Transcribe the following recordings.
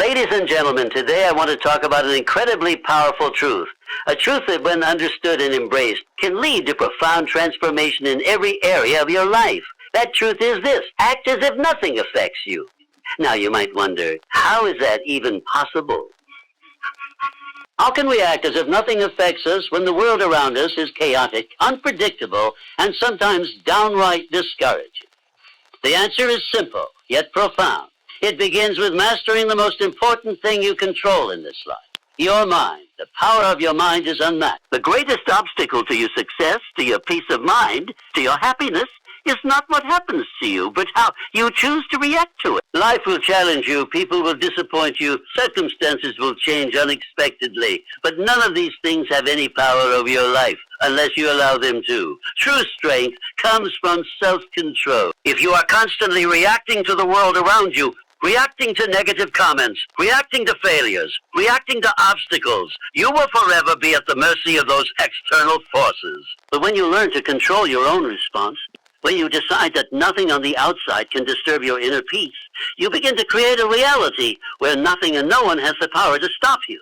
Ladies and gentlemen, today I want to talk about an incredibly powerful truth. A truth that, when understood and embraced, can lead to profound transformation in every area of your life. That truth is this: act as if nothing affects you. Now you might wonder, how is that even possible? How can we act as if nothing affects us when the world around us is chaotic, unpredictable, and sometimes downright discouraging? The answer is simple, yet profound. It begins with mastering the most important thing you control in this life: your mind. The power of your mind is unmatched. The greatest obstacle to your success, to your peace of mind, to your happiness, is not what happens to you, but how you choose to react to it. Life will challenge you, people will disappoint you, circumstances will change unexpectedly, but none of these things have any power over your life unless you allow them to. True strength comes from self-control. If you are constantly reacting to the world around you, reacting to negative comments, reacting to failures, reacting to obstacles, you will forever be at the mercy of those external forces. But when you learn to control your own response, when you decide that nothing on the outside can disturb your inner peace, you begin to create a reality where nothing and no one has the power to stop you.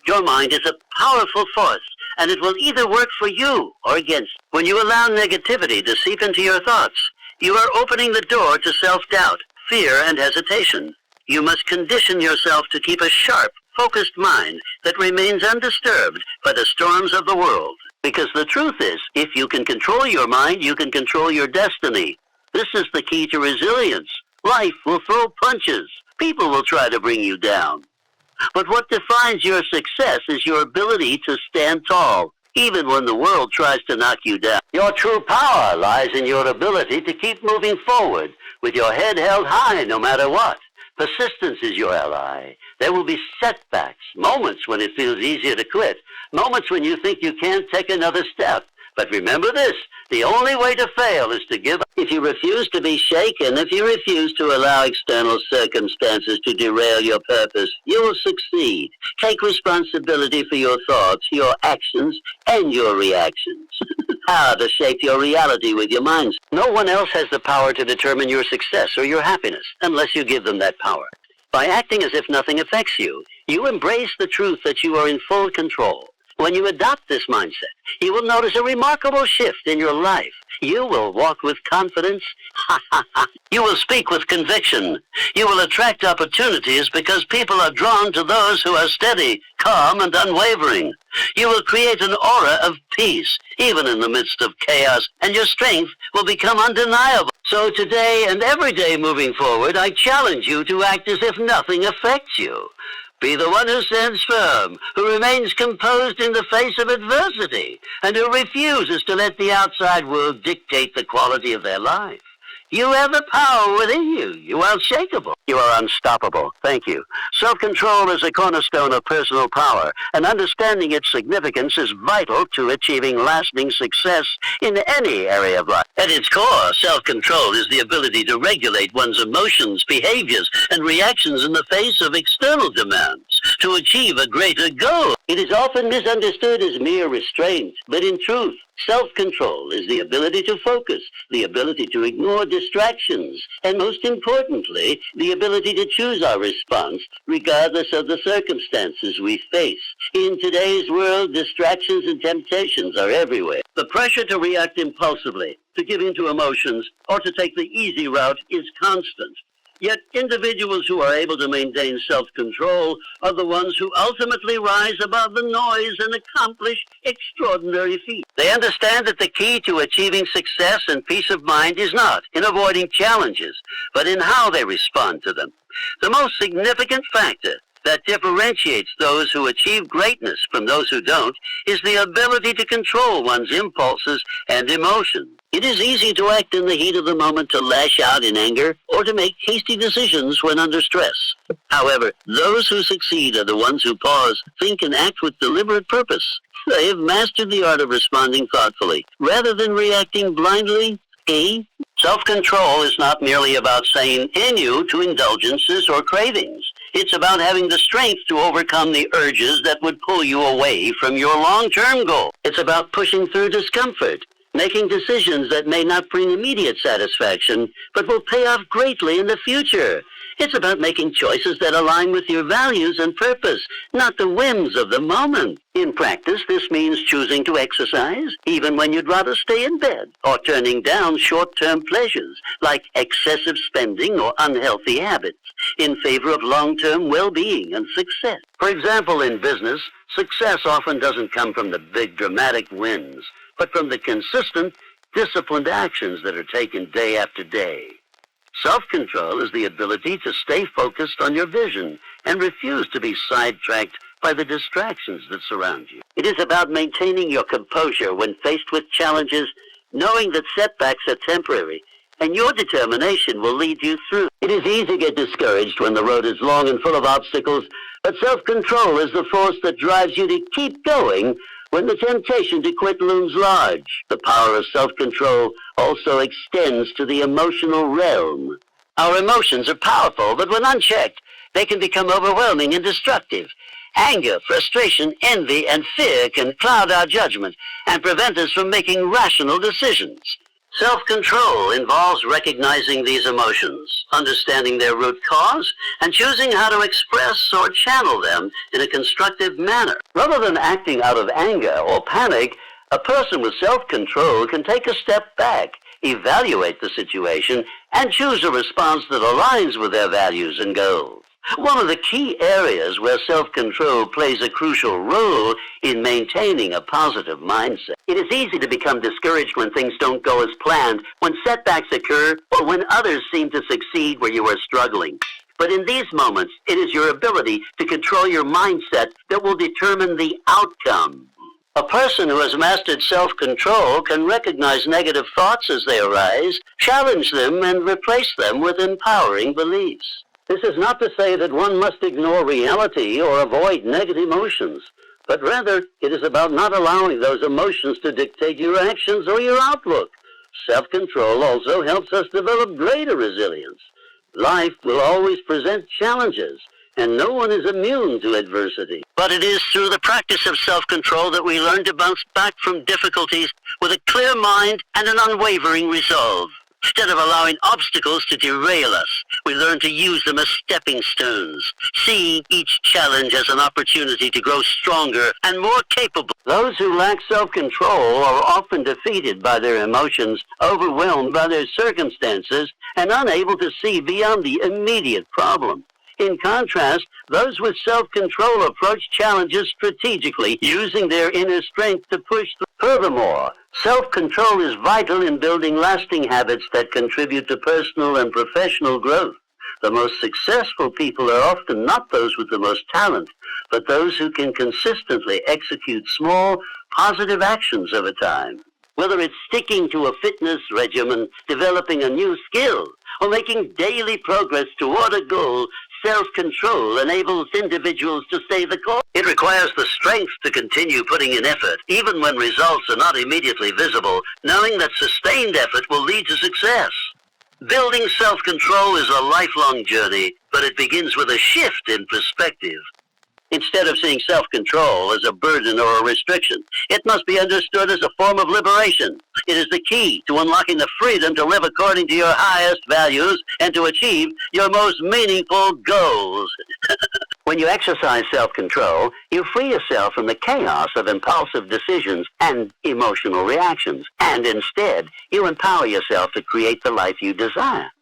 Your mind is a powerful force, and it will either work for you or against you. When you allow negativity to seep into your thoughts, you are opening the door to self-doubt, fear, and hesitation. You must condition yourself to keep a sharp, focused mind that remains undisturbed by the storms of the world. Because the truth is, if you can control your mind, you can control your destiny. This is the key to resilience. Life will throw punches. People will try to bring you down. But what defines your success is your ability to stand tall, even when the world tries to knock you down. Your true power lies in your ability to keep moving forward, with your head held high no matter what. Persistence is your ally. There will be setbacks, moments when it feels easier to quit, moments when you think you can't take another step. But remember this: the only way to fail is to give up. If you refuse to be shaken, if you refuse to allow external circumstances to derail your purpose, you will succeed. Take responsibility for your thoughts, your actions, and your reactions. Power to shape your reality with your minds. No one else has the power to determine your success or your happiness unless you give them that power. By acting as if nothing affects you, you embrace the truth that you are in full control. When you adopt this mindset, you will notice a remarkable shift in your life. You will walk with confidence. You will speak with conviction. You will attract opportunities because people are drawn to those who are steady, calm, and unwavering. You will create an aura of peace, even in the midst of chaos, and your strength will become undeniable. So today and every day moving forward, I challenge you to act as if nothing affects you. Be the one who stands firm, who remains composed in the face of adversity, and who refuses to let the outside world dictate the quality of their life. You have the power within you. You are unshakable. You are unstoppable. Thank you. Self-control is a cornerstone of personal power, and understanding its significance is vital to achieving lasting success in any area of life. At its core, self-control is the ability to regulate one's emotions, behaviors, and reactions in the face of external demands to achieve a greater goal. It is often misunderstood as mere restraint, but in truth, self-control is the ability to focus, the ability to ignore distractions, and most importantly, the ability to choose our response regardless of the circumstances we face. In today's world, distractions and temptations are everywhere. The pressure to react impulsively, to give in to emotions, or to take the easy route is constant. Yet individuals who are able to maintain self-control are the ones who ultimately rise above the noise and accomplish extraordinary feats. They understand that the key to achieving success and peace of mind is not in avoiding challenges, but in how they respond to them. The most significant factor that differentiates those who achieve greatness from those who don't is the ability to control one's impulses and emotions. It is easy to act in the heat of the moment, to lash out in anger, or to make hasty decisions when under stress. However, those who succeed are the ones who pause, think, and act with deliberate purpose. They have mastered the art of responding thoughtfully, rather than reacting blindly. Self-control is not merely about saying "inu" to indulgences or cravings. It's about having the strength to overcome the urges that would pull you away from your long-term goal. It's about pushing through discomfort, making decisions that may not bring immediate satisfaction, but will pay off greatly in the future. It's about making choices that align with your values and purpose, not the whims of the moment. In practice, this means choosing to exercise, even when you'd rather stay in bed, or turning down short-term pleasures, like excessive spending or unhealthy habits, in favor of long-term well-being and success. For example, in business, success often doesn't come from the big dramatic wins, but from the consistent, disciplined actions that are taken day after day. Self-control is the ability to stay focused on your vision and refuse to be sidetracked by the distractions that surround you. It is about maintaining your composure when faced with challenges, knowing that setbacks are temporary, and your determination will lead you through. It is easy to get discouraged when the road is long and full of obstacles, but self-control is the force that drives you to keep going when the temptation to quit looms large. The power of self-control also extends to the emotional realm. Our emotions are powerful, but when unchecked, they can become overwhelming and destructive. Anger, frustration, envy, and fear can cloud our judgment and prevent us from making rational decisions. Self-control involves recognizing these emotions, understanding their root cause, and choosing how to express or channel them in a constructive manner. Rather than acting out of anger or panic, a person with self-control can take a step back, evaluate the situation, and choose a response that aligns with their values and goals. One of the key areas where self-control plays a crucial role in maintaining a positive mindset. It is easy to become discouraged when things don't go as planned, when setbacks occur, or when others seem to succeed where you are struggling. But in these moments, it is your ability to control your mindset that will determine the outcome. A person who has mastered self-control can recognize negative thoughts as they arise, challenge them, and replace them with empowering beliefs. This is not to say that one must ignore reality or avoid negative emotions, but rather it is about not allowing those emotions to dictate your actions or your outlook. Self-control also helps us develop greater resilience. Life will always present challenges, and no one is immune to adversity. But it is through the practice of self-control that we learn to bounce back from difficulties with a clear mind and an unwavering resolve. Instead of allowing obstacles to derail us, we learn to use them as stepping stones, seeing each challenge as an opportunity to grow stronger and more capable. Those who lack self-control are often defeated by their emotions, overwhelmed by their circumstances, and unable to see beyond the immediate problem. In contrast, those with self-control approach challenges strategically, using their inner strength to push through. Furthermore, self-control is vital in building lasting habits that contribute to personal and professional growth. The most successful people are often not those with the most talent, but those who can consistently execute small, positive actions over time. Whether it's sticking to a fitness regimen, developing a new skill, or making daily progress toward a goal, self-control enables individuals to stay the course. It requires the strength to continue putting in effort, even when results are not immediately visible, knowing that sustained effort will lead to success. Building self-control is a lifelong journey, but it begins with a shift in perspective. Instead of seeing self-control as a burden or a restriction, it must be understood as a form of liberation. It is the key to unlocking the freedom to live according to your highest values and to achieve your most meaningful goals. When you exercise self-control, you free yourself from the chaos of impulsive decisions and emotional reactions, and instead, you empower yourself to create the life you desire.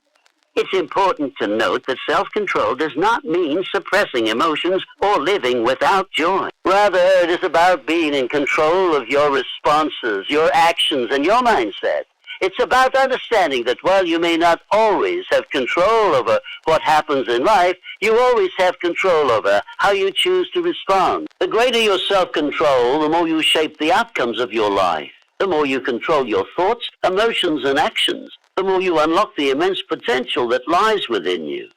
It's important to note that self-control does not mean suppressing emotions or living without joy. Rather, it is about being in control of your responses, your actions, and your mindset. It's about understanding that while you may not always have control over what happens in life, you always have control over how you choose to respond. The greater your self-control, the more you shape the outcomes of your life. The more you control your thoughts, emotions, and actions, the more you unlock the immense potential that lies within you.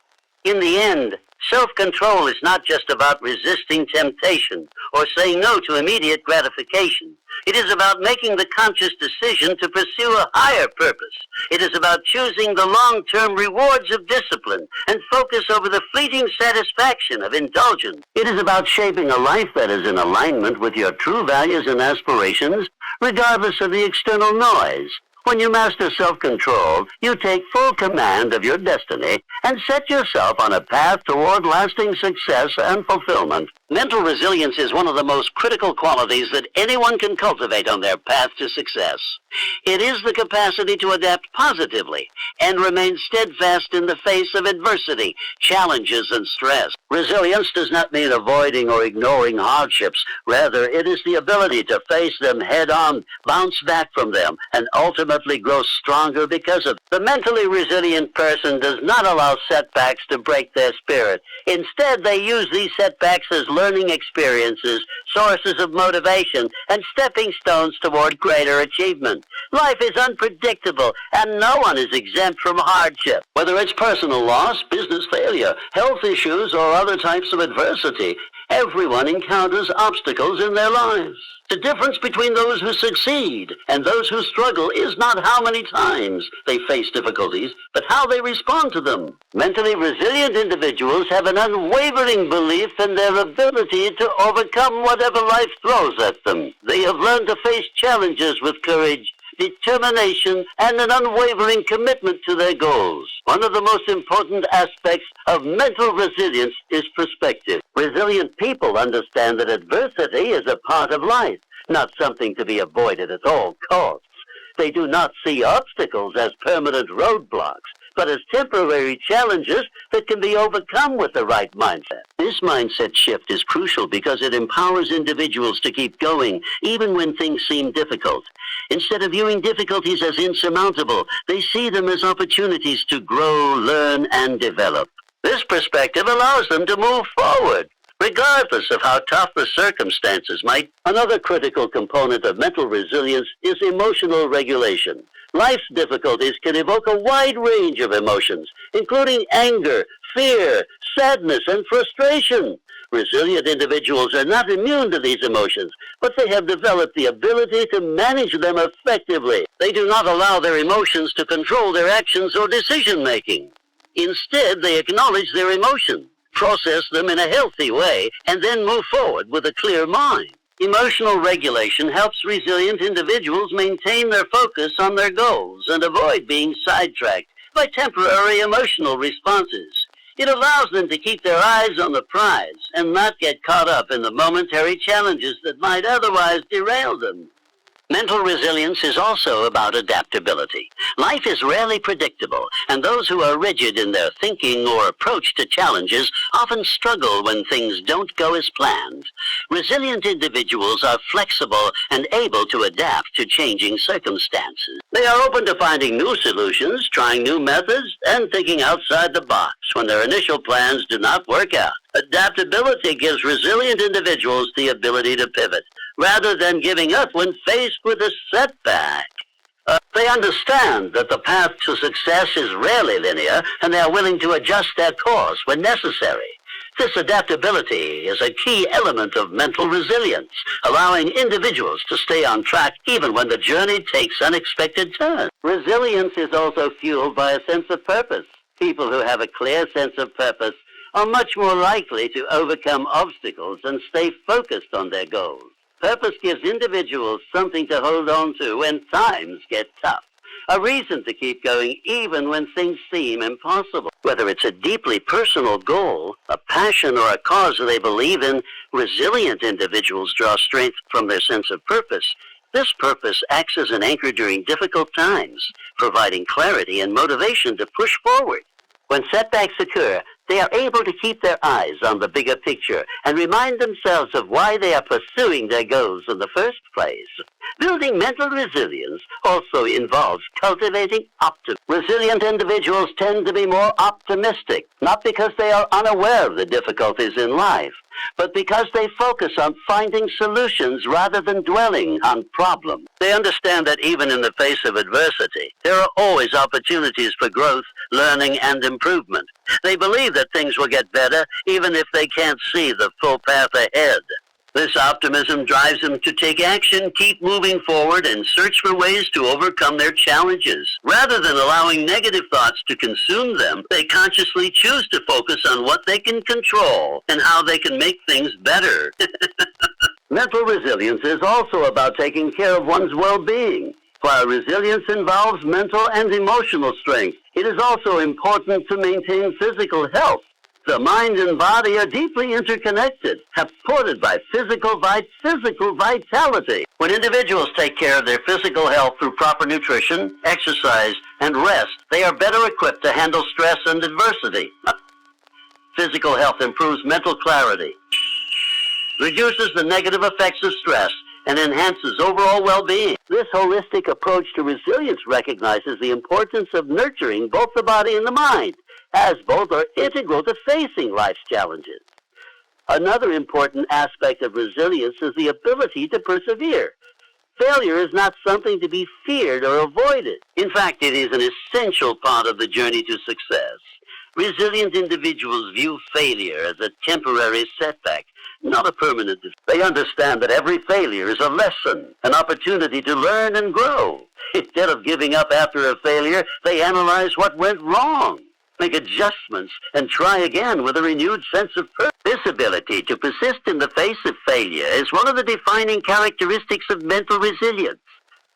In the end, self-control is not just about resisting temptation or saying no to immediate gratification. It is about making the conscious decision to pursue a higher purpose. It is about choosing the long-term rewards of discipline and focus over the fleeting satisfaction of indulgence. It is about shaping a life that is in alignment with your true values and aspirations, regardless of the external noise. When you master self-control, you take full command of your destiny and set yourself on a path toward lasting success and fulfillment. Mental resilience is one of the most critical qualities that anyone can cultivate on their path to success. It is the capacity to adapt positively and remain steadfast in the face of adversity, challenges, and stress. Resilience does not mean avoiding or ignoring hardships. Rather, it is the ability to face them head-on, bounce back from them, and ultimately grow stronger because of them. The mentally resilient person does not allow setbacks to break their spirit. Instead, they use these setbacks as learning experiences, sources of motivation, and stepping stones toward greater achievement. Life is unpredictable, and no one is exempt from hardship. Whether it's personal loss, business failure, health issues, or other types of adversity, everyone encounters obstacles in their lives. The difference between those who succeed and those who struggle is not how many times they face difficulties, but how they respond to them. Mentally resilient individuals have an unwavering belief in their ability to overcome whatever life throws at them. They have learned to face challenges with courage, determination, and an unwavering commitment to their goals. One of the most important aspects of mental resilience is perspective. Resilient people understand that adversity is a part of life, not something to be avoided at all costs. They do not see obstacles as permanent roadblocks, but as temporary challenges that can be overcome with the right mindset. This mindset shift is crucial because it empowers individuals to keep going, even when things seem difficult. Instead of viewing difficulties as insurmountable, they see them as opportunities to grow, learn, and develop. This perspective allows them to move forward, regardless of how tough the circumstances might. Another critical component of mental resilience is emotional regulation. Life's difficulties can evoke a wide range of emotions, including anger, fear, sadness, and frustration. Resilient individuals are not immune to these emotions, but they have developed the ability to manage them effectively. They do not allow their emotions to control their actions or decision-making. Instead, they acknowledge their emotions, process them in a healthy way, and then move forward with a clear mind. Emotional regulation helps resilient individuals maintain their focus on their goals and avoid being sidetracked by temporary emotional responses. It allows them to keep their eyes on the prize and not get caught up in the momentary challenges that might otherwise derail them. Mental resilience is also about adaptability. Life is rarely predictable, and those who are rigid in their thinking or approach to challenges often struggle when things don't go as planned. Resilient individuals are flexible and able to adapt to changing circumstances. They are open to finding new solutions, trying new methods, and thinking outside the box when their initial plans do not work out. Adaptability gives resilient individuals the ability to pivot, rather than giving up when faced with a setback. They understand that the path to success is rarely linear, and they are willing to adjust their course when necessary. This adaptability is a key element of mental resilience, allowing individuals to stay on track even when the journey takes unexpected turns. Resilience is also fueled by a sense of purpose. People who have a clear sense of purpose are much more likely to overcome obstacles and stay focused on their goals. Purpose gives individuals something to hold on to when times get tough, a reason to keep going even when things seem impossible. Whether it's a deeply personal goal, a passion, or a cause they believe in, resilient individuals draw strength from their sense of purpose. This purpose acts as an anchor during difficult times, providing clarity and motivation to push forward. When setbacks occur, they are able to keep their eyes on the bigger picture and remind themselves of why they are pursuing their goals in the first place. Building mental resilience also involves cultivating optimism. Resilient individuals tend to be more optimistic, not because they are unaware of the difficulties in life, but because they focus on finding solutions rather than dwelling on problems. They understand that even in the face of adversity, there are always opportunities for growth, learning, and improvement. They believe that things will get better even if they can't see the full path ahead. This optimism drives them to take action, keep moving forward, and search for ways to overcome their challenges. Rather than allowing negative thoughts to consume them, they consciously choose to focus on what they can control and how they can make things better. Mental resilience is also about taking care of one's well-being. While resilience involves mental and emotional strength, it is also important to maintain physical health. The mind and body are deeply interconnected, supported by physical vitality. When individuals take care of their physical health through proper nutrition, exercise, and rest, they are better equipped to handle stress and adversity. Physical health improves mental clarity, reduces the negative effects of stress, and enhances overall well-being. This holistic approach to resilience recognizes the importance of nurturing both the body and the mind, as both are integral to facing life's challenges. Another important aspect of resilience is the ability to persevere. Failure is not something to be feared or avoided. In fact, it is an essential part of the journey to success. Resilient individuals view failure as a temporary setback, not a permanent. They understand that every failure is a lesson, an opportunity to learn and grow. Instead of giving up after a failure, they analyze what went wrong, make adjustments, and try again with a renewed sense of purpose. This ability to persist in the face of failure is one of the defining characteristics of mental resilience.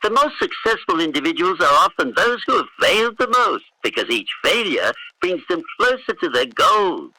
The most successful individuals are often those who have failed the most, because each failure brings them closer to their goals.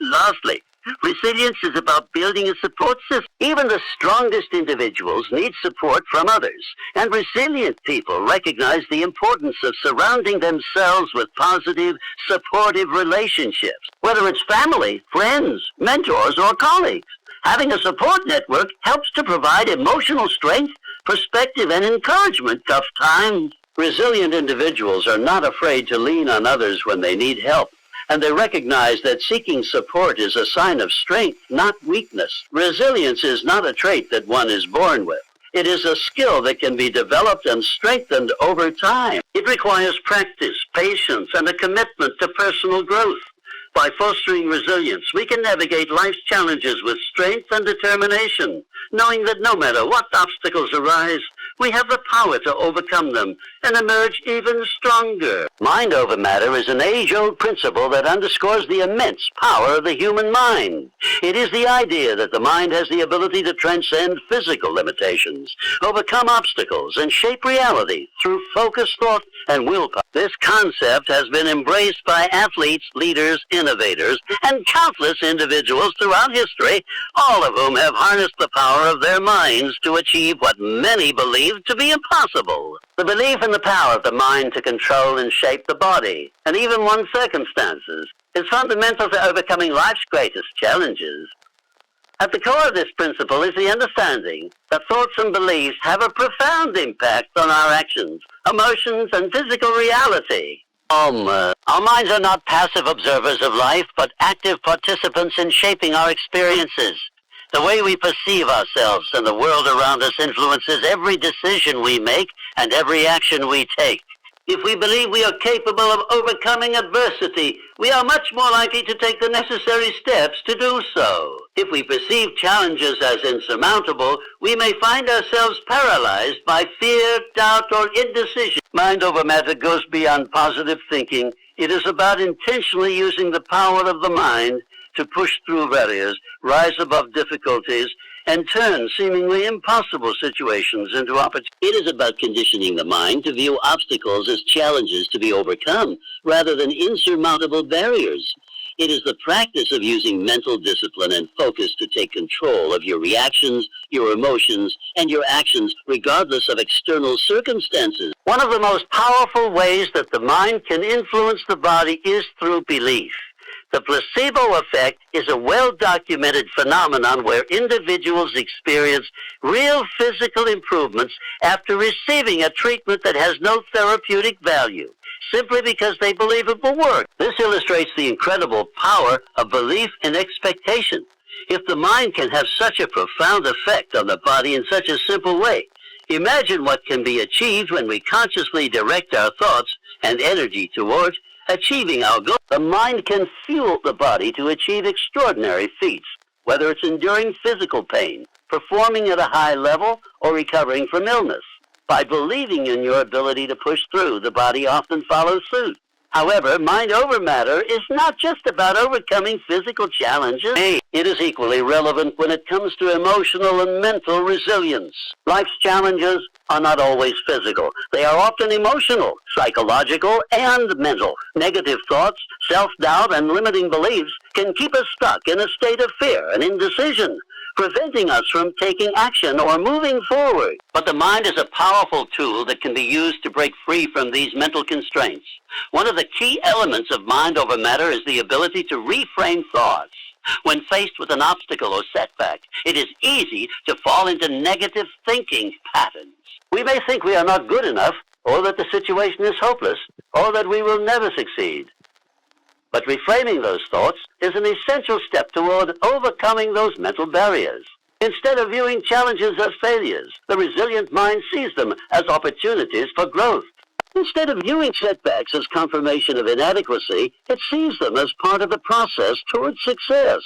Lastly, resilience is about building a support system. Even the strongest individuals need support from others, and resilient people recognize the importance of surrounding themselves with positive, supportive relationships, whether it's family, friends, mentors, or colleagues. Having a support network helps to provide emotional strength, perspective, and encouragement tough times. Resilient individuals are not afraid to lean on others when they need help, and they recognize that seeking support is a sign of strength, not weakness. Resilience is not a trait that one is born with. It is a skill that can be developed and strengthened over time. It requires practice, patience, and a commitment to personal growth. By fostering resilience, we can navigate life's challenges with strength and determination, knowing that no matter what obstacles arise, we have the power to overcome them and emerge even stronger. Mind over matter is an age-old principle that underscores the immense power of the human mind. It is the idea that the mind has the ability to transcend physical limitations, overcome obstacles, and shape reality through focused thought and willpower. This concept has been embraced by athletes, leaders, innovators, and countless individuals throughout history, all of whom have harnessed the power of their minds to achieve what many believe to be impossible. The belief in the power of the mind to control and shape the body, and even one's circumstances, is fundamental to overcoming life's greatest challenges. At the core of this principle is the understanding that thoughts and beliefs have a profound impact on our actions, emotions, and physical reality. Our minds are not passive observers of life, but active participants in shaping our experiences. The way we perceive ourselves and the world around us influences every decision we make and every action we take. If we believe we are capable of overcoming adversity, we are much more likely to take the necessary steps to do so. If we perceive challenges as insurmountable, we may find ourselves paralyzed by fear, doubt, or indecision. Mind over matter goes beyond positive thinking. It is about intentionally using the power of the mind to push through barriers, rise above difficulties, and turn seemingly impossible situations into opportunities. It is about conditioning the mind to view obstacles as challenges to be overcome, rather than insurmountable barriers. It is the practice of using mental discipline and focus to take control of your reactions, your emotions, and your actions, regardless of external circumstances. One of the most powerful ways that the mind can influence the body is through belief. The placebo effect is a well-documented phenomenon where individuals experience real physical improvements after receiving a treatment that has no therapeutic value, simply because they believe it will work. This illustrates the incredible power of belief and expectation. If the mind can have such a profound effect on the body in such a simple way, imagine what can be achieved when we consciously direct our thoughts and energy towards achieving our goal. The mind can fuel the body to achieve extraordinary feats, whether it's enduring physical pain, performing at a high level, or recovering from illness. By believing in your ability to push through, the body often follows suit. However, mind over matter is not just about overcoming physical challenges. It is equally relevant when it comes to emotional and mental resilience. Life's challenges, are not always physical. They are often emotional, psychological, and mental. Negative thoughts, self-doubt, and limiting beliefs can keep us stuck in a state of fear and indecision, preventing us from taking action or moving forward. But the mind is a powerful tool that can be used to break free from these mental constraints. One of the key elements of mind over matter is the ability to reframe thoughts. When faced with an obstacle or setback, it is easy to fall into negative thinking patterns. We may think we are not good enough, or that the situation is hopeless, or that we will never succeed. But reframing those thoughts is an essential step toward overcoming those mental barriers. Instead of viewing challenges as failures, the resilient mind sees them as opportunities for growth. Instead of viewing setbacks as confirmation of inadequacy, it sees them as part of the process towards success.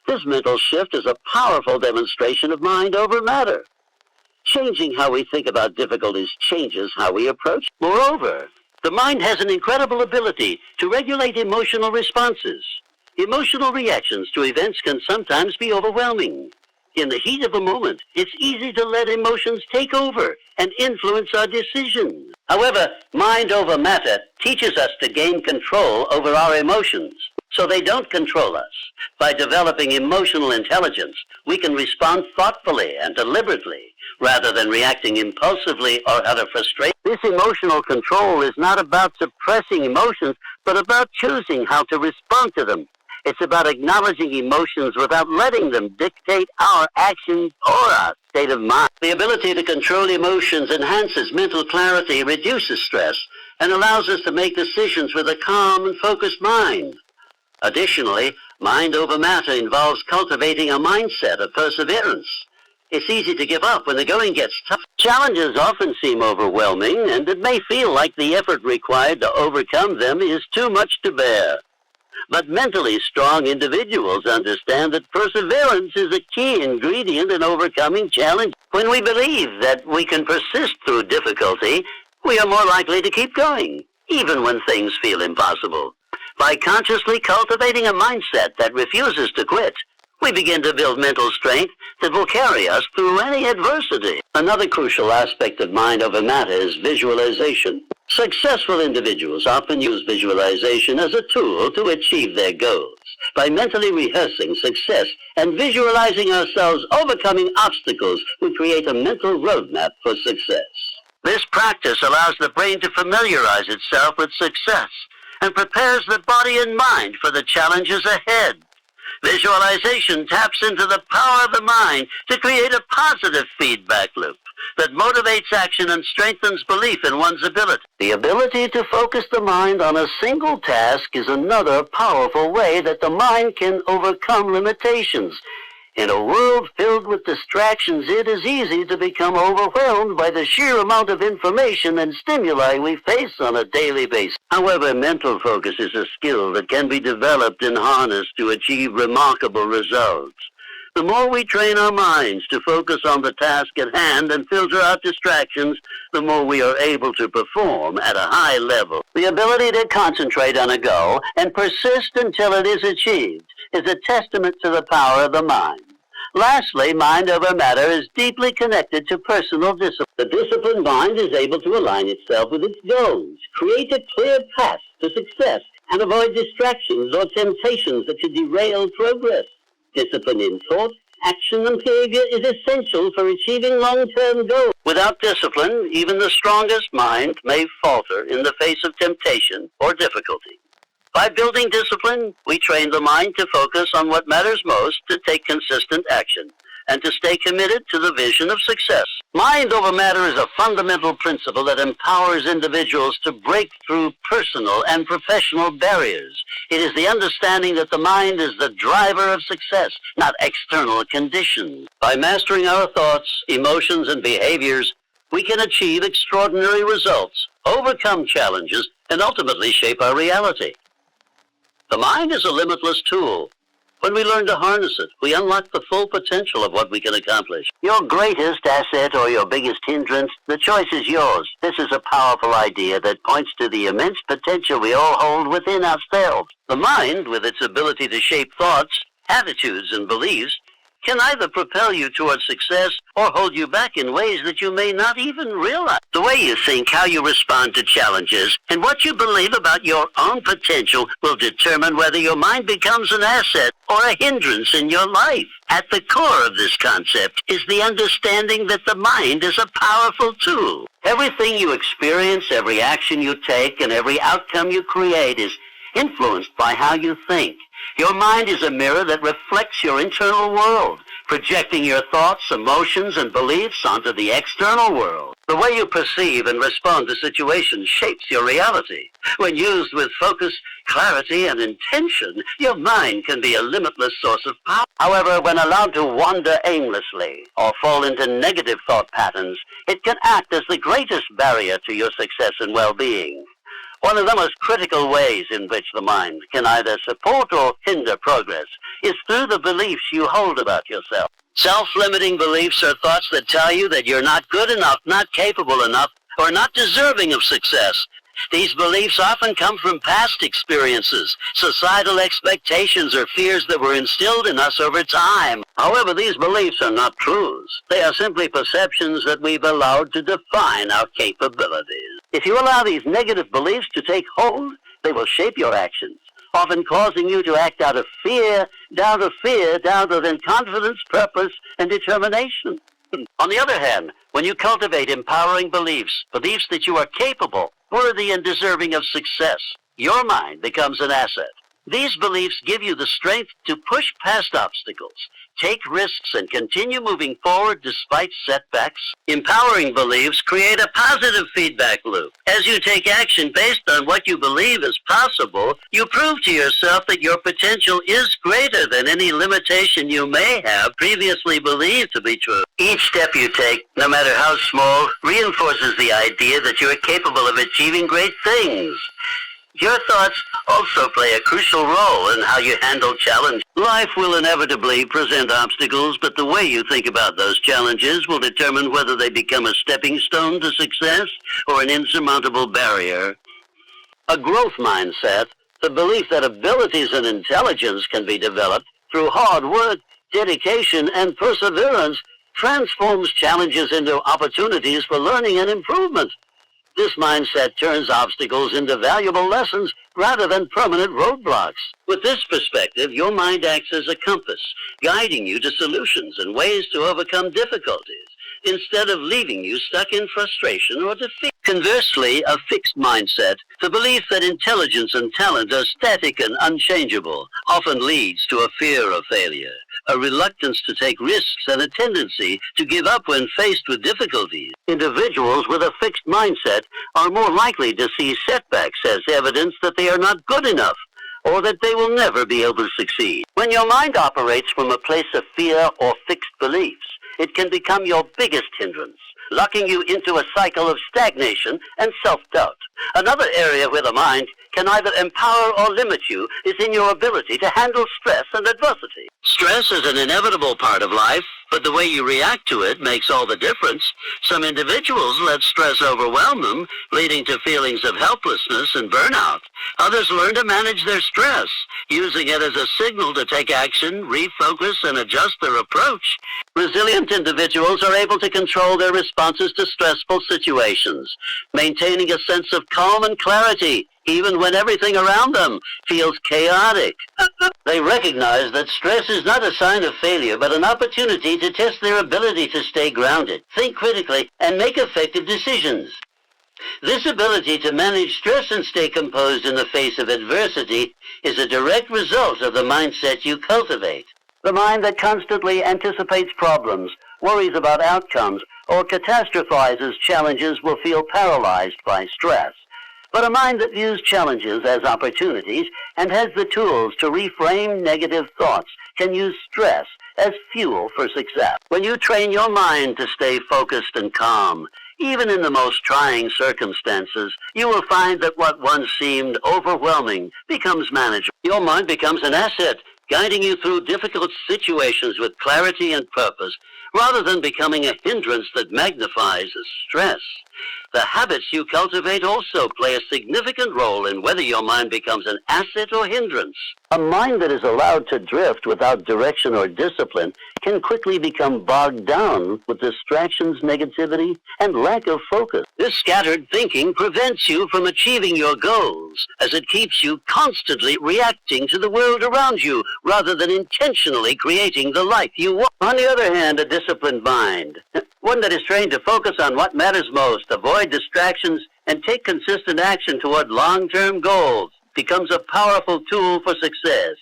This mental shift is a powerful demonstration of mind over matter. Changing how we think about difficulties changes how we approach. Moreover, the mind has an incredible ability to regulate emotional responses. Emotional reactions to events can sometimes be overwhelming. In the heat of a moment, it's easy to let emotions take over and influence our decisions. However, mind over matter teaches us to gain control over our emotions, so they don't control us. By developing emotional intelligence, we can respond thoughtfully and deliberately, rather than reacting impulsively or out of frustration. This emotional control is not about suppressing emotions, but about choosing how to respond to them. It's about acknowledging emotions without letting them dictate our actions or our state of mind. The ability to control emotions enhances mental clarity, reduces stress, and allows us to make decisions with a calm and focused mind. Additionally, mind over matter involves cultivating a mindset of perseverance. It's easy to give up when the going gets tough. Challenges often seem overwhelming, and it may feel like the effort required to overcome them is too much to bear. But mentally strong individuals understand that perseverance is a key ingredient in overcoming challenges. When we believe that we can persist through difficulty, we are more likely to keep going, even when things feel impossible. By consciously cultivating a mindset that refuses to quit, we begin to build mental strength that will carry us through any adversity. Another crucial aspect of mind over matter is visualization. Successful individuals often use visualization as a tool to achieve their goals. By mentally rehearsing success and visualizing ourselves overcoming obstacles, we create a mental roadmap for success. This practice allows the brain to familiarize itself with success and prepares the body and mind for the challenges ahead. Visualization taps into the power of the mind to create a positive feedback loop that motivates action and strengthens belief in one's ability. The ability to focus the mind on a single task is another powerful way that the mind can overcome limitations. In a world filled with distractions, it is easy to become overwhelmed by the sheer amount of information and stimuli we face on a daily basis. However, mental focus is a skill that can be developed and harnessed to achieve remarkable results. The more we train our minds to focus on the task at hand and filter out distractions, the more we are able to perform at a high level. The ability to concentrate on a goal and persist until it is achieved is a testament to the power of the mind. Lastly, mind over matter is deeply connected to personal discipline. The disciplined mind is able to align itself with its goals, create a clear path to success, and avoid distractions or temptations that could derail progress. Discipline in thought, action, and behavior is essential for achieving long-term goals. Without discipline, even the strongest mind may falter in the face of temptation or difficulty. By building discipline, we train the mind to focus on what matters most, to take consistent action, and to stay committed to the vision of success. Mind over matter is a fundamental principle that empowers individuals to break through personal and professional barriers. It is the understanding that the mind is the driver of success, not external conditions. By mastering our thoughts, emotions, and behaviors, we can achieve extraordinary results, overcome challenges, and ultimately shape our reality. The mind is a limitless tool. When we learn to harness it, we unlock the full potential of what we can accomplish. Your greatest asset or your biggest hindrance, the choice is yours. This is a powerful idea that points to the immense potential we all hold within ourselves. The mind, with its ability to shape thoughts, attitudes, and beliefs, can either propel you towards success or hold you back in ways that you may not even realize. The way you think, how you respond to challenges, and what you believe about your own potential will determine whether your mind becomes an asset or a hindrance in your life. At the core of this concept is the understanding that the mind is a powerful tool. Everything you experience, every action you take, and every outcome you create is influenced by how you think. Your mind is a mirror that reflects your internal world, projecting your thoughts, emotions, and beliefs onto the external world. The way you perceive and respond to situations shapes your reality. When used with focus, clarity, and intention, your mind can be a limitless source of power. However, when allowed to wander aimlessly or fall into negative thought patterns, it can act as the greatest barrier to your success and well-being. One of the most critical ways in which the mind can either support or hinder progress is through the beliefs you hold about yourself. Self-limiting beliefs are thoughts that tell you that you're not good enough, not capable enough, or not deserving of success. These beliefs often come from past experiences, societal expectations, or fears that were instilled in us over time. However, these beliefs are not truths. They are simply perceptions that we've allowed to define our capabilities. If you allow these negative beliefs to take hold, they will shape your actions, often causing you to act out of fear, doubt of confidence, purpose, and determination. On the other hand, when you cultivate empowering beliefs that you are capable, worthy, and deserving of success, your mind becomes an asset. These beliefs give you the strength to push past obstacles, take risks, and continue moving forward despite setbacks. Empowering beliefs create a positive feedback loop. As you take action based on what you believe is possible, you prove to yourself that your potential is greater than any limitation you may have previously believed to be true. Each step you take, no matter how small, reinforces the idea that you are capable of achieving great things. Your thoughts also play a crucial role in how you handle challenges. Life will inevitably present obstacles, but the way you think about those challenges will determine whether they become a stepping stone to success or an insurmountable barrier. A growth mindset, the belief that abilities and intelligence can be developed through hard work, dedication, and perseverance, transforms challenges into opportunities for learning and improvement. This mindset turns obstacles into valuable lessons rather than permanent roadblocks. With this perspective, your mind acts as a compass, guiding you to solutions and ways to overcome difficulties, instead of leaving you stuck in frustration or defeat. Conversely, a fixed mindset, the belief that intelligence and talent are static and unchangeable, often leads to a fear of failure, a reluctance to take risks, and a tendency to give up when faced with difficulties. Individuals with a fixed mindset are more likely to see setbacks as evidence that they are not good enough or that they will never be able to succeed. When your mind operates from a place of fear or fixed beliefs, it can become your biggest hindrance, locking you into a cycle of stagnation and self-doubt. Another area where the mind can either empower or limit you is in your ability to handle stress and adversity. Stress is an inevitable part of life, but the way you react to it makes all the difference. Some individuals let stress overwhelm them, leading to feelings of helplessness and burnout. Others learn to manage their stress, using it as a signal to take action, refocus, and adjust their approach. Resilient individuals are able to control their responses to stressful situations, maintaining a sense of calm and clarity, even when everything around them feels chaotic. They recognize that stress is not a sign of failure, but an opportunity to test their ability to stay grounded, think critically, and make effective decisions. This ability to manage stress and stay composed in the face of adversity is a direct result of the mindset you cultivate. The mind that constantly anticipates problems, worries about outcomes, or catastrophizes challenges will feel paralyzed by stress. But a mind that views challenges as opportunities and has the tools to reframe negative thoughts can use stress as fuel for success. When you train your mind to stay focused and calm, even in the most trying circumstances, you will find that what once seemed overwhelming becomes manageable. Your mind becomes an asset, guiding you through difficult situations with clarity and purpose, rather than becoming a hindrance that magnifies stress. The habits you cultivate also play a significant role in whether your mind becomes an asset or hindrance. A mind that is allowed to drift without direction or discipline can quickly become bogged down with distractions, negativity, and lack of focus. This scattered thinking prevents you from achieving your goals, as it keeps you constantly reacting to the world around you rather than intentionally creating the life you want. On the other hand, a disciplined mind, one that is trained to focus on what matters most, avoid distractions, and take consistent action toward long-term goals, becomes a powerful tool for success.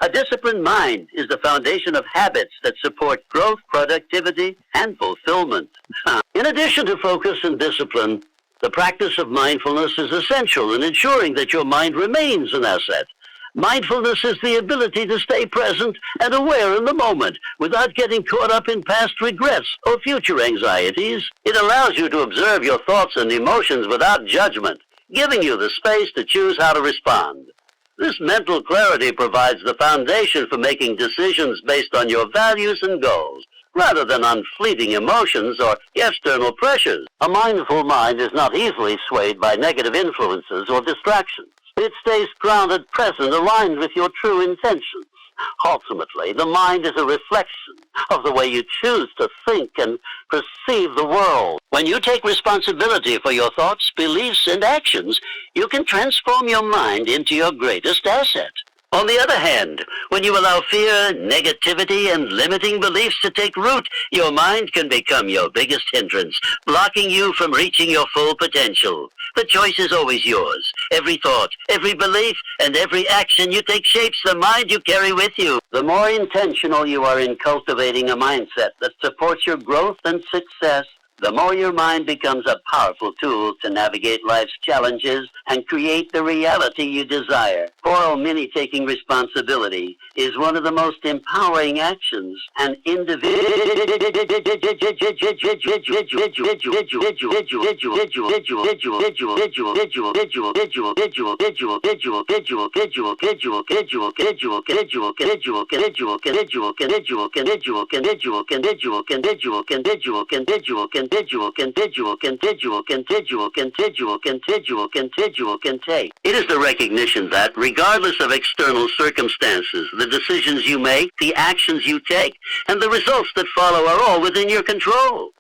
A disciplined mind is the foundation of habits that support growth, productivity, and fulfillment. In addition to focus and discipline, the practice of mindfulness is essential in ensuring that your mind remains an asset. Mindfulness is the ability to stay present and aware in the moment without getting caught up in past regrets or future anxieties. It allows you to observe your thoughts and emotions without judgment, giving you the space to choose how to respond. This mental clarity provides the foundation for making decisions based on your values and goals, rather than on fleeting emotions or external pressures. A mindful mind is not easily swayed by negative influences or distractions. It stays grounded, present, aligned with your true intentions. Ultimately, the mind is a reflection of the way you choose to think and perceive the world. When you take responsibility for your thoughts, beliefs, and actions, you can transform your mind into your greatest asset. On the other hand, when you allow fear, negativity, and limiting beliefs to take root, your mind can become your biggest hindrance, blocking you from reaching your full potential. The choice is always yours. Every thought, every belief, and every action you take shapes the mind you carry with you. The more intentional you are in cultivating a mindset that supports your growth and success, the more your mind becomes a powerful tool to navigate life's challenges and create the reality you desire. For many, taking responsibility is one of the most empowering actions an individual can take. It is the recognition that, regardless of external circumstances, the decisions you make, the actions you take, and the results that follow are all within your control.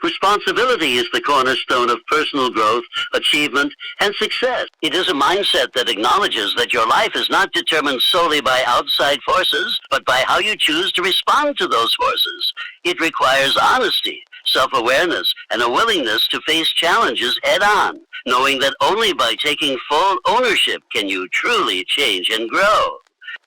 Responsibility is the cornerstone of personal growth, achievement, and success. It is a mindset that acknowledges that your life is not determined solely by outside forces, but by how you choose to respond to those forces. It requires honesty, self-awareness, and a willingness to face challenges head-on, knowing that only by taking full ownership can you truly change and grow.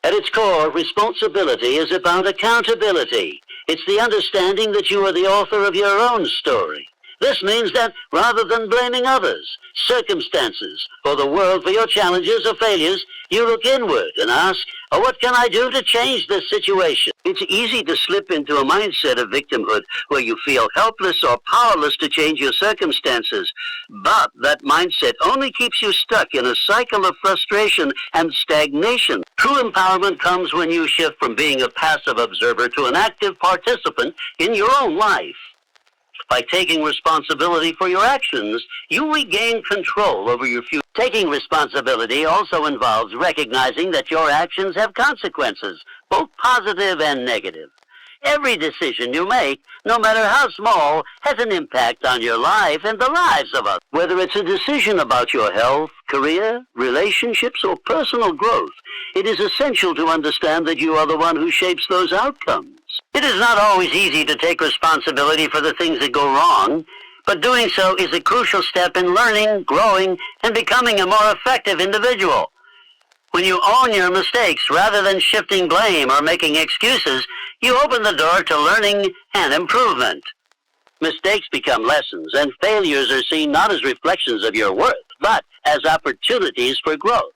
At its core, responsibility is about accountability. It's the understanding that you are the author of your own story. This means that rather than blaming others, circumstances, or the world for your challenges or failures, you look inward and ask, what can I do to change this situation? It's easy to slip into a mindset of victimhood where you feel helpless or powerless to change your circumstances. But that mindset only keeps you stuck in a cycle of frustration and stagnation. True empowerment comes when you shift from being a passive observer to an active participant in your own life. By taking responsibility for your actions, you regain control over your future. Taking responsibility also involves recognizing that your actions have consequences, both positive and negative. Every decision you make, no matter how small, has an impact on your life and the lives of others. Whether it's a decision about your health, career, relationships, or personal growth, it is essential to understand that you are the one who shapes those outcomes. It is not always easy to take responsibility for the things that go wrong, but doing so is a crucial step in learning, growing, and becoming a more effective individual. When you own your mistakes rather than shifting blame or making excuses, you open the door to learning and improvement. Mistakes become lessons, and failures are seen not as reflections of your worth, but as opportunities for growth.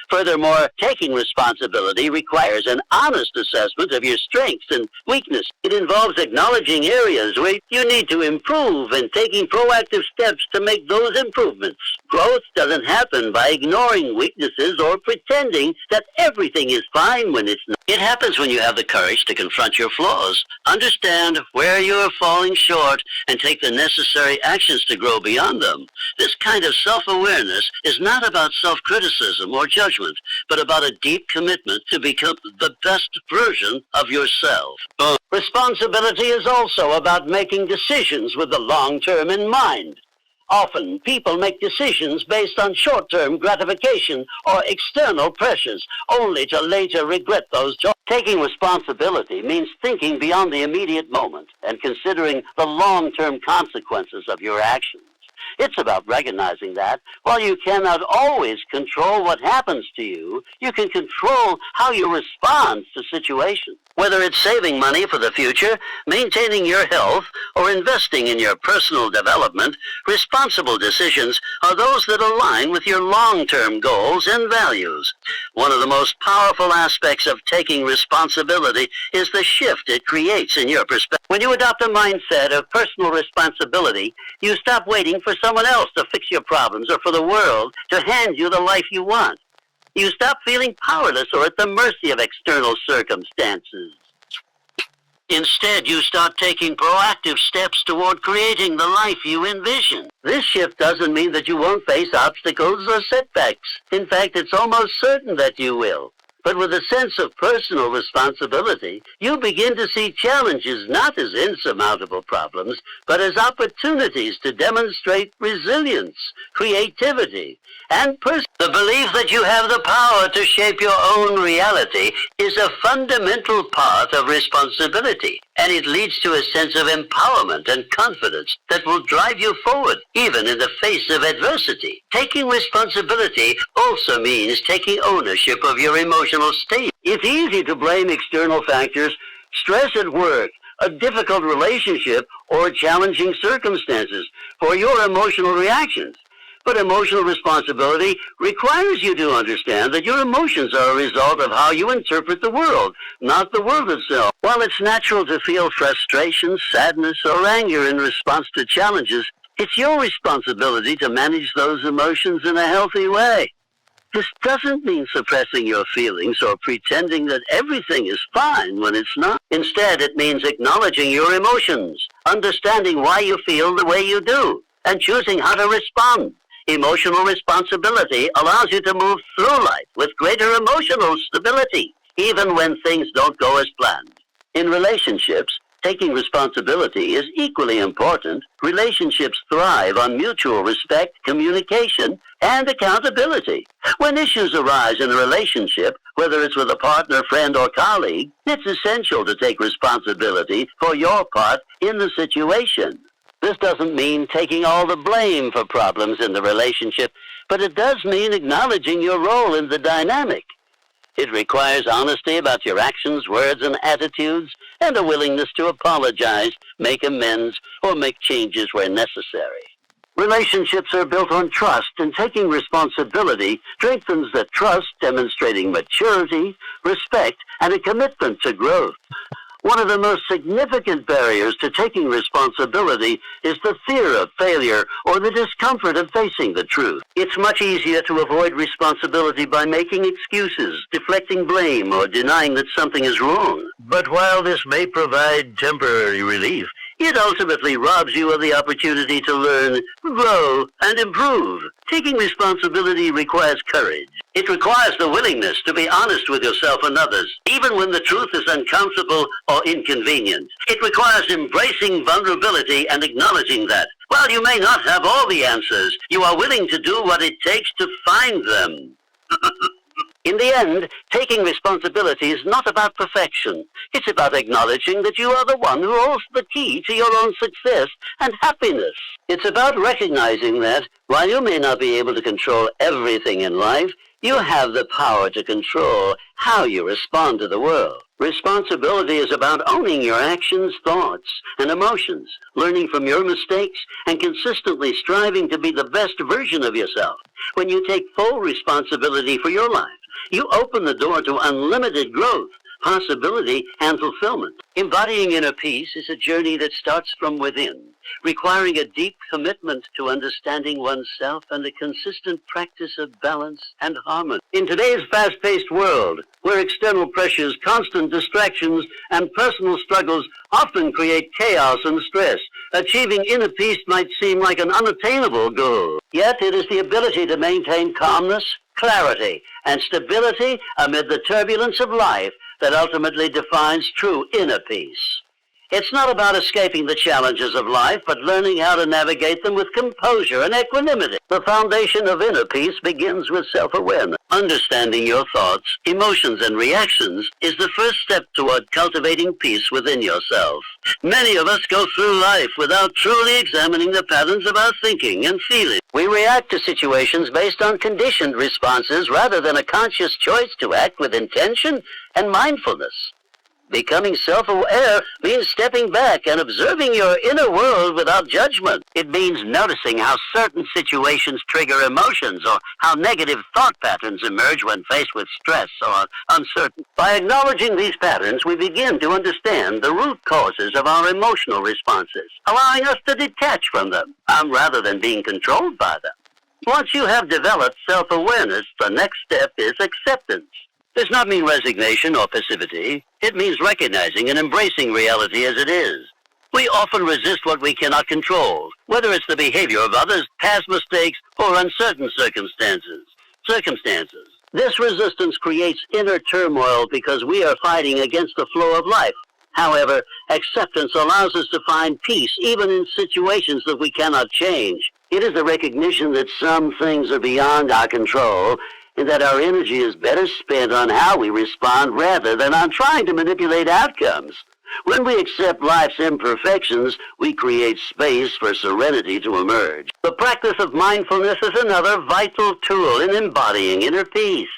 Furthermore, taking responsibility requires an honest assessment of your strengths and weaknesses. It involves acknowledging areas where you need to improve and taking proactive steps to make those improvements. Growth doesn't happen by ignoring weaknesses or pretending that everything is fine when it's not. It happens when you have the courage to confront your flaws, understand where you are falling short, and take the necessary actions to grow beyond them. This kind of self-awareness is not about self-criticism or judgment, but about a deep commitment to become the best version of yourself. Responsibility is also about making decisions with the long term in mind. Often, people make decisions based on short-term gratification or external pressures, only to later regret those choices. Taking responsibility means thinking beyond the immediate moment and considering the long-term consequences of your actions. It's about recognizing that while you cannot always control what happens to you, you can control how you respond to situations. Whether it's saving money for the future, maintaining your health, or investing in your personal development, responsible decisions are those that align with your long-term goals and values. One of the most powerful aspects of taking responsibility is the shift it creates in your perspective. When you adopt a mindset of personal responsibility, you stop waiting for someone else to fix your problems or for the world to hand you the life you want. You stop feeling powerless or at the mercy of external circumstances. Instead, you start taking proactive steps toward creating the life you envision. This shift doesn't mean that you won't face obstacles or setbacks. In fact, it's almost certain that you will. But with a sense of personal responsibility, you begin to see challenges not as insurmountable problems, but as opportunities to demonstrate resilience, creativity, and the belief that you have the power to shape your own reality is a fundamental part of responsibility, and it leads to a sense of empowerment and confidence that will drive you forward, even in the face of adversity. Taking responsibility also means taking ownership of your emotional state. It's easy to blame external factors, stress at work, a difficult relationship, or challenging circumstances for your emotional reactions. But emotional responsibility requires you to understand that your emotions are a result of how you interpret the world, not the world itself. While it's natural to feel frustration, sadness, or anger in response to challenges, it's your responsibility to manage those emotions in a healthy way. This doesn't mean suppressing your feelings or pretending that everything is fine when it's not. Instead, it means acknowledging your emotions, understanding why you feel the way you do, and choosing how to respond. Emotional responsibility allows you to move through life with greater emotional stability, even when things don't go as planned. In relationships, taking responsibility is equally important. Relationships thrive on mutual respect, communication, and accountability. When issues arise in a relationship, whether it's with a partner, friend, or colleague, it's essential to take responsibility for your part in the situation. This doesn't mean taking all the blame for problems in the relationship, but it does mean acknowledging your role in the dynamic. It requires honesty about your actions, words, and attitudes, and a willingness to apologize, make amends, or make changes where necessary. Relationships are built on trust, and taking responsibility strengthens that trust, demonstrating maturity, respect, and a commitment to growth. One of the most significant barriers to taking responsibility is the fear of failure or the discomfort of facing the truth. It's much easier to avoid responsibility by making excuses, deflecting blame, or denying that something is wrong. But while this may provide temporary relief, it ultimately robs you of the opportunity to learn, grow, and improve. Taking responsibility requires courage. It requires the willingness to be honest with yourself and others, even when the truth is uncomfortable or inconvenient. It requires embracing vulnerability and acknowledging that, while you may not have all the answers, you are willing to do what it takes to find them. In the end, taking responsibility is not about perfection. It's about acknowledging that you are the one who holds the key to your own success and happiness. It's about recognizing that, while you may not be able to control everything in life, you have the power to control how you respond to the world. Responsibility is about owning your actions, thoughts, and emotions, learning from your mistakes, and consistently striving to be the best version of yourself. When you take full responsibility for your life, you open the door to unlimited growth, possibility, and fulfillment. Embodying inner peace is a journey that starts from within. requiring a deep commitment to understanding oneself and a consistent practice of balance and harmony. In today's fast-paced world, where external pressures, constant distractions, and personal struggles often create chaos and stress, achieving inner peace might seem like an unattainable goal. Yet it is the ability to maintain calmness, clarity, and stability amid the turbulence of life that ultimately defines true inner peace. It's not about escaping the challenges of life, but learning how to navigate them with composure and equanimity. The foundation of inner peace begins with self-awareness. Understanding your thoughts, emotions, and reactions is the first step toward cultivating peace within yourself. Many of us go through life without truly examining the patterns of our thinking and feeling. We react to situations based on conditioned responses rather than a conscious choice to act with intention and mindfulness. Becoming self-aware means stepping back and observing your inner world without judgment. It means noticing how certain situations trigger emotions or how negative thought patterns emerge when faced with stress or uncertainty. By acknowledging these patterns, we begin to understand the root causes of our emotional responses, allowing us to detach from them rather than being controlled by them. Once you have developed self-awareness, the next step is acceptance. Does not mean resignation or passivity. It means recognizing and embracing reality as it is. We often resist what we cannot control, whether it's the behavior of others, past mistakes, or uncertain circumstances. This resistance creates inner turmoil because we are fighting against the flow of life. However, acceptance allows us to find peace even in situations that we cannot change. It is the recognition that some things are beyond our control, and that our energy is better spent on how we respond rather than on trying to manipulate outcomes. When we accept life's imperfections, we create space for serenity to emerge. The practice of mindfulness is another vital tool in embodying inner peace.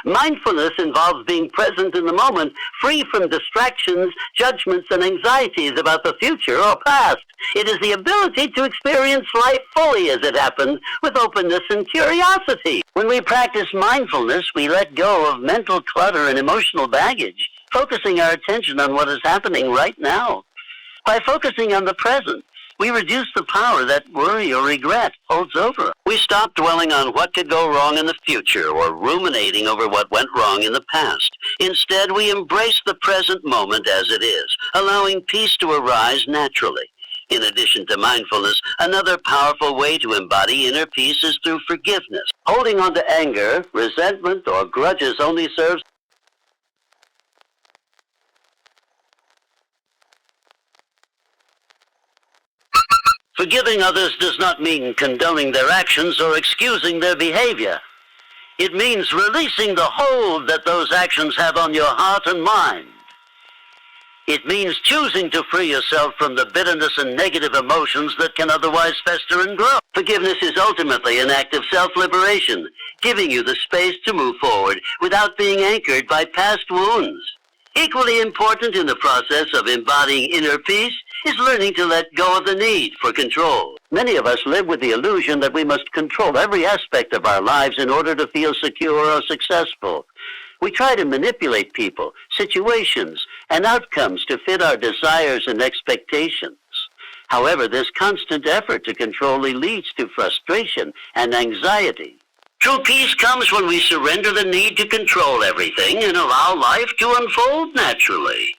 Mindfulness involves being present in the moment, free from distractions, judgments, and anxieties about the future or past. It is the ability to experience life fully as it happens, with openness and curiosity. When we practice mindfulness, we let go of mental clutter and emotional baggage, focusing our attention on what is happening right now. By focusing on the present, we reduce the power that worry or regret holds over us. We stop dwelling on what could go wrong in the future or ruminating over what went wrong in the past. Instead, we embrace the present moment as it is, allowing peace to arise naturally. In addition to mindfulness, another powerful way to embody inner peace is through forgiveness. Holding on to anger, resentment, or grudges only serves Forgiving others does not mean condoning their actions or excusing their behavior. It means releasing the hold that those actions have on your heart and mind. It means choosing to free yourself from the bitterness and negative emotions that can otherwise fester and grow. Forgiveness is ultimately an act of self-liberation, giving you the space to move forward without being anchored by past wounds. Equally important in the process of embodying inner peace is learning to let go of the need for control. Many of us live with the illusion that we must control every aspect of our lives in order to feel secure or successful. We try to manipulate people, situations, and outcomes to fit our desires and expectations. However, this constant effort to control leads to frustration and anxiety. True peace comes when we surrender the need to control everything and allow life to unfold naturally.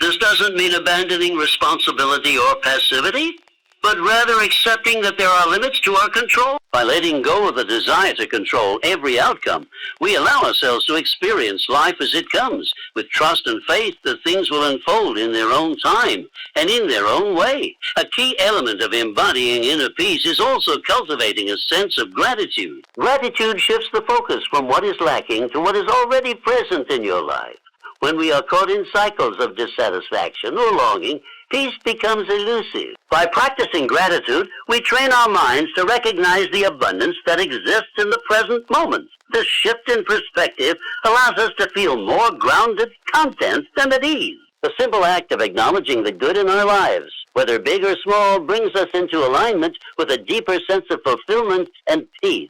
This doesn't mean abandoning responsibility or passivity, but rather accepting that there are limits to our control. By letting go of the desire to control every outcome, we allow ourselves to experience life as it comes, with trust and faith that things will unfold in their own time and in their own way. A key element of embodying inner peace is also cultivating a sense of gratitude. Gratitude shifts the focus from what is lacking to what is already present in your life. When we are caught in cycles of dissatisfaction or longing, peace becomes elusive. By practicing gratitude, we train our minds to recognize the abundance that exists in the present moment. This shift in perspective allows us to feel more grounded, content, and at ease. The simple act of acknowledging the good in our lives, whether big or small, brings us into alignment with a deeper sense of fulfillment and peace.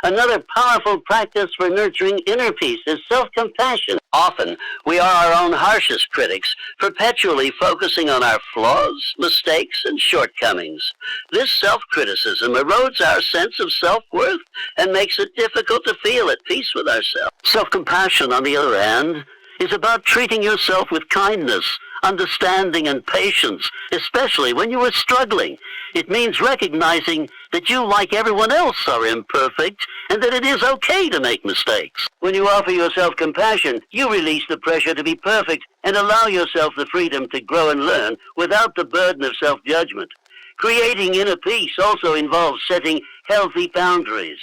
Another powerful practice for nurturing inner peace is self-compassion. Often, we are our own harshest critics, perpetually focusing on our flaws, mistakes, and shortcomings. This self-criticism erodes our sense of self-worth and makes it difficult to feel at peace with ourselves. Self-compassion, on the other hand, is about treating yourself with kindness, understanding, and patience, especially when you are struggling. It means recognizing that you, like everyone else, are imperfect and that it is okay to make mistakes. When you offer yourself compassion, you release the pressure to be perfect and allow yourself the freedom to grow and learn without the burden of self-judgment. Creating inner peace also involves setting healthy boundaries.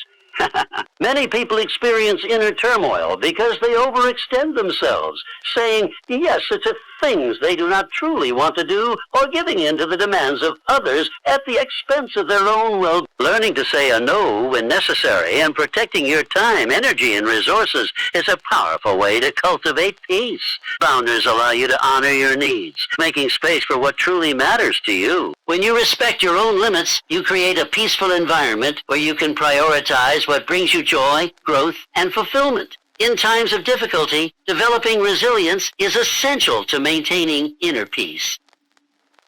Many people experience inner turmoil because they overextend themselves, saying yes to things they do not truly want to do, or giving in to the demands of others at the expense of their own well. Learning to say a no when necessary and protecting your time, energy, and resources is a powerful way to cultivate peace. Boundaries allow you to honor your needs, making space for what truly matters to you. When you respect your own limits, you create a peaceful environment where you can prioritize what brings you joy, growth, and fulfillment. In times of difficulty, developing resilience is essential to maintaining inner peace.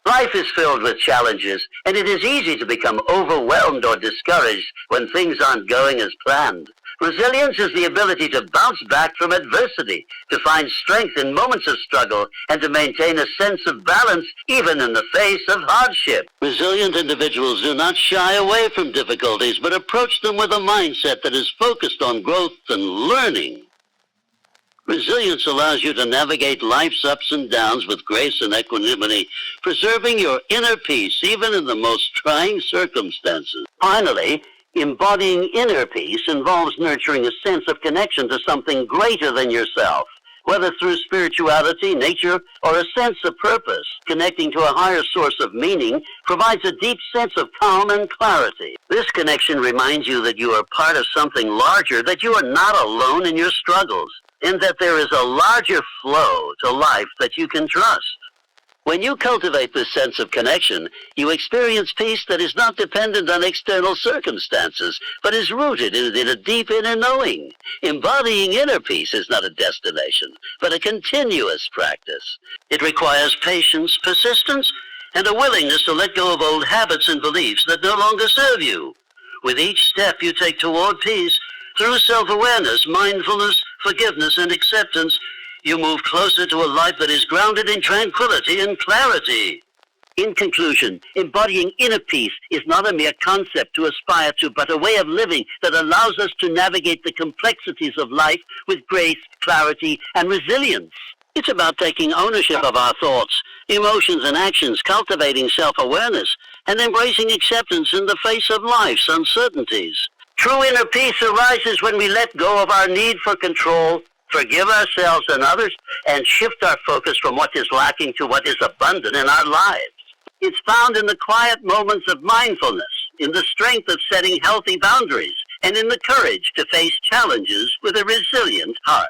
Life is filled with challenges, and it is easy to become overwhelmed or discouraged when things aren't going as planned. Resilience is the ability to bounce back from adversity, to find strength in moments of struggle, and to maintain a sense of balance even in the face of hardship. Resilient individuals do not shy away from difficulties, but approach them with a mindset that is focused on growth and learning. Resilience allows you to navigate life's ups and downs with grace and equanimity, preserving your inner peace even in the most trying circumstances. Finally, embodying inner peace involves nurturing a sense of connection to something greater than yourself. Whether through spirituality, nature, or a sense of purpose, connecting to a higher source of meaning provides a deep sense of calm and clarity. This connection reminds you that you are part of something larger, that you are not alone in your struggles, and that there is a larger flow to life that you can trust. When you cultivate this sense of connection, you experience peace that is not dependent on external circumstances, but is rooted in a deep inner knowing. Embodying inner peace is not a destination, but a continuous practice. It requires patience, persistence, and a willingness to let go of old habits and beliefs that no longer serve you. With each step you take toward peace, through self-awareness, mindfulness, forgiveness, and acceptance, you move closer to a life that is grounded in tranquility and clarity. In conclusion, embodying inner peace is not a mere concept to aspire to, but a way of living that allows us to navigate the complexities of life with grace, clarity, and resilience. It's about taking ownership of our thoughts, emotions, and actions, cultivating self-awareness, and embracing acceptance in the face of life's uncertainties. True inner peace arises when we let go of our need for control, forgive ourselves and others, and shift our focus from what is lacking to what is abundant in our lives. It's found in the quiet moments of mindfulness, in the strength of setting healthy boundaries, and in the courage to face challenges with a resilient heart.